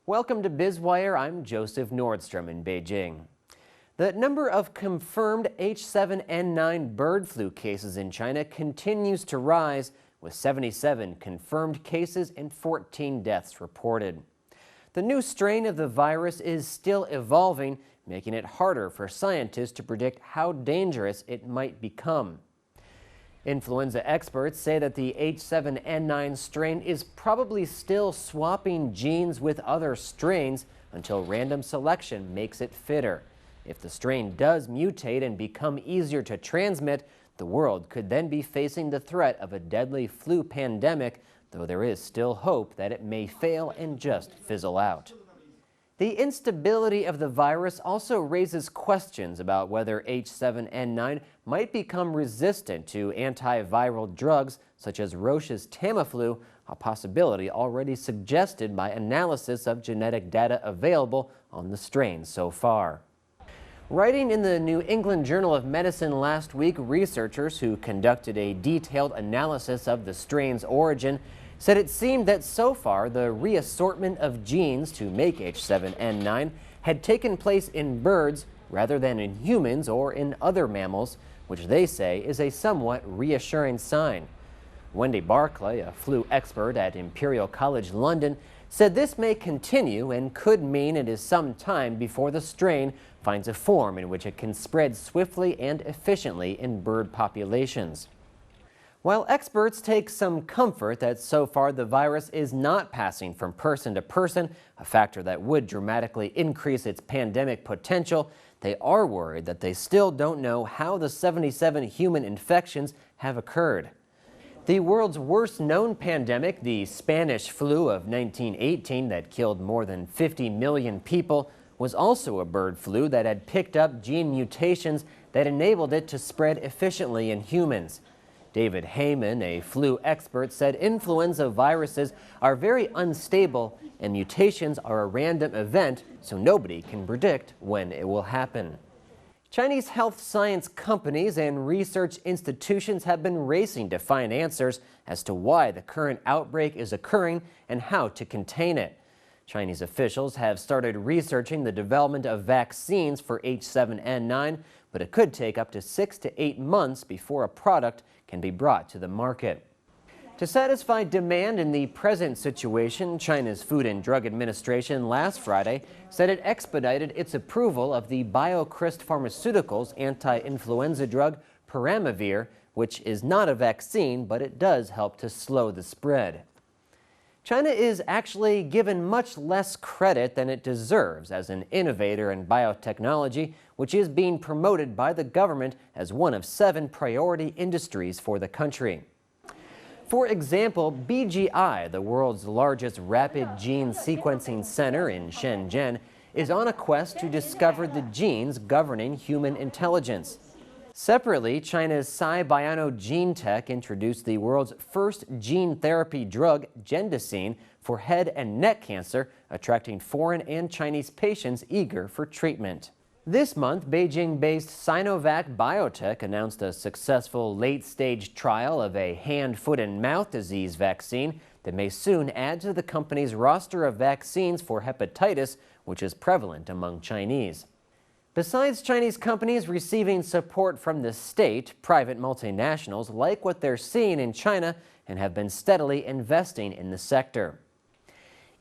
Welcome to Biz Wire. I'm Joseph Nordstrom in Beijing. The number of confirmed H7N9 bird flu cases in China continues to rise, with 77 confirmed cases and 14 deaths reported. The new strain of the virus is still evolving, making it harder for scientists to predict how dangerous it might become. Influenza experts say that the H7N9 strain is probably still swapping genes with other strains until random selection makes it fitter. If the strain does mutate and become easier to transmit, the world could then be facing the threat of a deadly flu pandemic, though there is still hope that it may fail and just fizzle out. The instability of the virus also raises questions about whether H7N9 might become resistant to antiviral drugs such as Roche's Tamiflu, a possibility already suggested by analysis of genetic data available on the strain so far. Writing in the New England Journal of Medicine last week, researchers who conducted a detailed analysis of the strain's origin said it seemed that so far the reassortment of genes to make H7N9 had taken place in birds rather than in humans or in other mammals, which they say is a somewhat reassuring sign. Wendy Barclay, a flu expert at Imperial College London, said this may continue and could mean it is some time before the strain finds a form in which it can spread swiftly and efficiently in bird populations. While experts take some comfort that so far the virus is not passing from person to person, a factor that would dramatically increase its pandemic potential, they are worried that they still don't know how the 77 human infections have occurred. The world's worst known pandemic, the Spanish flu of 1918 that killed more than 50 million people, was also a bird flu that had picked up gene mutations that enabled it to spread efficiently in humans. David Heyman, a flu expert, said influenza viruses are very unstable and mutations are a random event, so nobody can predict when it will happen. Chinese health science companies and research institutions have been racing to find answers as to why the current outbreak is occurring and how to contain it. Chinese officials have started researching the development of vaccines for H7N9, but it could take up to 6 to 8 months before a product can be brought to the market. To satisfy demand in the present situation, China's Food and Drug Administration last Friday said it expedited its approval of the Pharmaceutical's anti-influenza drug Peramivir, which is not a vaccine, but it does help to slow the spread. China is actually given much less credit than it deserves as an innovator in biotechnology, which is being promoted by the government as one of 7 priority industries for the country. For example, BGI, the world's largest rapid gene sequencing center in Shenzhen, is on a quest to discover the genes governing human intelligence. Separately, China's SciBiano Gene Tech introduced the world's first gene therapy drug, Gendosine, for head and neck cancer, attracting foreign and Chinese patients eager for treatment. This month, Beijing-based Sinovac Biotech announced a successful late-stage trial of a hand, foot, and mouth disease vaccine that may soon add to the company's roster of vaccines for hepatitis, which is prevalent among Chinese. Besides Chinese companies receiving support from the state, private multinationals like what they're seeing in China and have been steadily investing in the sector.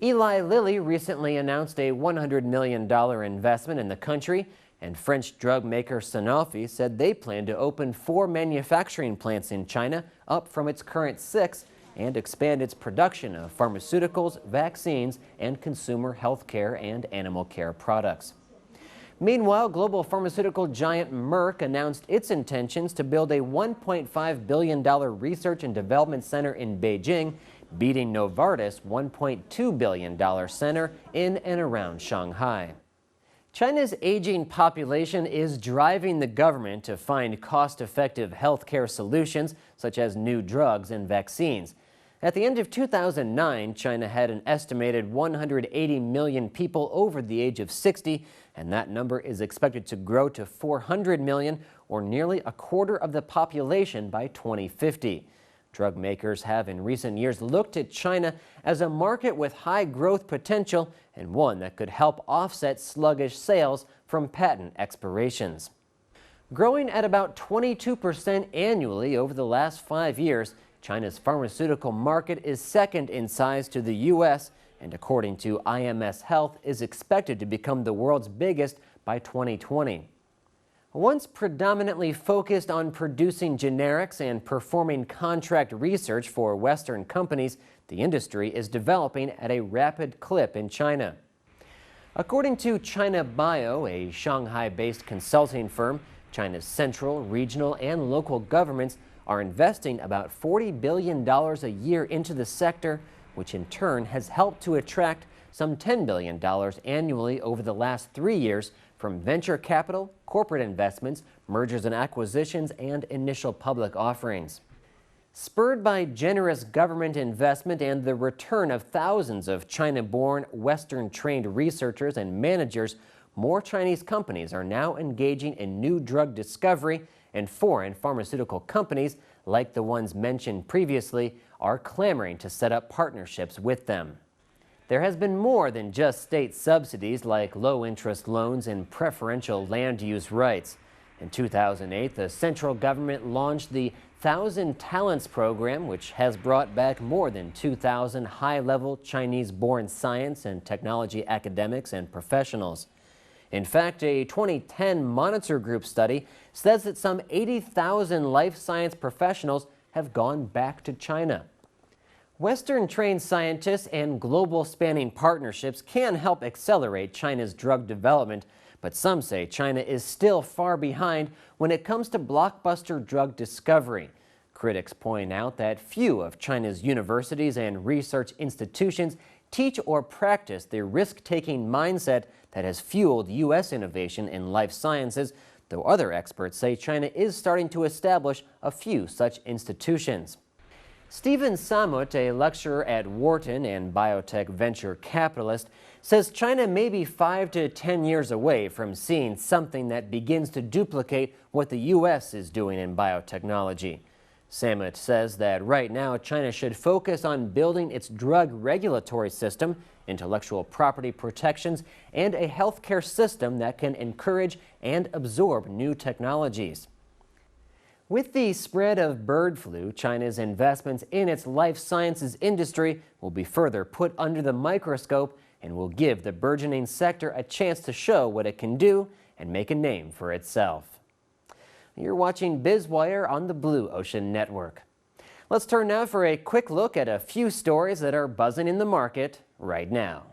Eli Lilly recently announced a $100 million investment in the country, and French drug maker Sanofi said they plan to open 4 manufacturing plants in China, up from its current 6, and expand its production of pharmaceuticals, vaccines, and consumer health care and animal care products. Meanwhile, global pharmaceutical giant Merck announced its intentions to build a $1.5 billion research and development center in Beijing, beating Novartis' $1.2 billion center in and around Shanghai. China's aging population is driving the government to find cost-effective healthcare solutions such as new drugs and vaccines. At the end of 2009, China had an estimated 180 million people over the age of 60, and that number is expected to grow to 400 million, or nearly a quarter of the population by 2050. Drug makers have in recent years looked at China as a market with high growth potential and one that could help offset sluggish sales from patent expirations. Growing at about 22% annually over the last 5 years, China's pharmaceutical market is second in size to the U.S. and according to IMS Health is expected to become the world's biggest by 2020. Once predominantly focused on producing generics and performing contract research for Western companies, the industry is developing at a rapid clip in China. According to China Bio, a Shanghai-based consulting firm, China's central, regional, and local governments are investing about $40 billion a year into the sector, which in turn has helped to attract some $10 billion annually over the last 3 years from venture capital, corporate investments, mergers and acquisitions, and initial public offerings. Spurred by generous government investment and the return of thousands of China-born, Western-trained researchers and managers, more Chinese companies are now engaging in new drug discovery, and foreign pharmaceutical companies, like the ones mentioned previously, are clamoring to set up partnerships with them. There has been more than just state subsidies like low-interest loans and preferential land use rights. In 2008, the central government launched the 1,000 Talents program, which has brought back more than 2,000 high-level Chinese-born science and technology academics and professionals. In fact, a 2010 Monitor Group study says that some 80,000 life science professionals have gone back to China. Western-trained scientists and global-spanning partnerships can help accelerate China's drug development, but some say China is still far behind when it comes to blockbuster drug discovery. Critics point out that few of China's universities and research institutions teach or practice the risk-taking mindset that has fueled U.S. innovation in life sciences, though other experts say China is starting to establish a few such institutions. Stephen Samut, a lecturer at Wharton and biotech venture capitalist, says China may be 5 to 10 years away from seeing something that begins to duplicate what the U.S. is doing in biotechnology. Samut says that right now China should focus on building its drug regulatory system, intellectual property protections, and a healthcare system that can encourage and absorb new technologies. With the spread of bird flu, China's investments in its life sciences industry will be further put under the microscope and will give the burgeoning sector a chance to show what it can do and make a name for itself. You're watching Biz Wire on the Blue Ocean Network. Let's turn now for a quick look at a few stories that are buzzing in the market right now.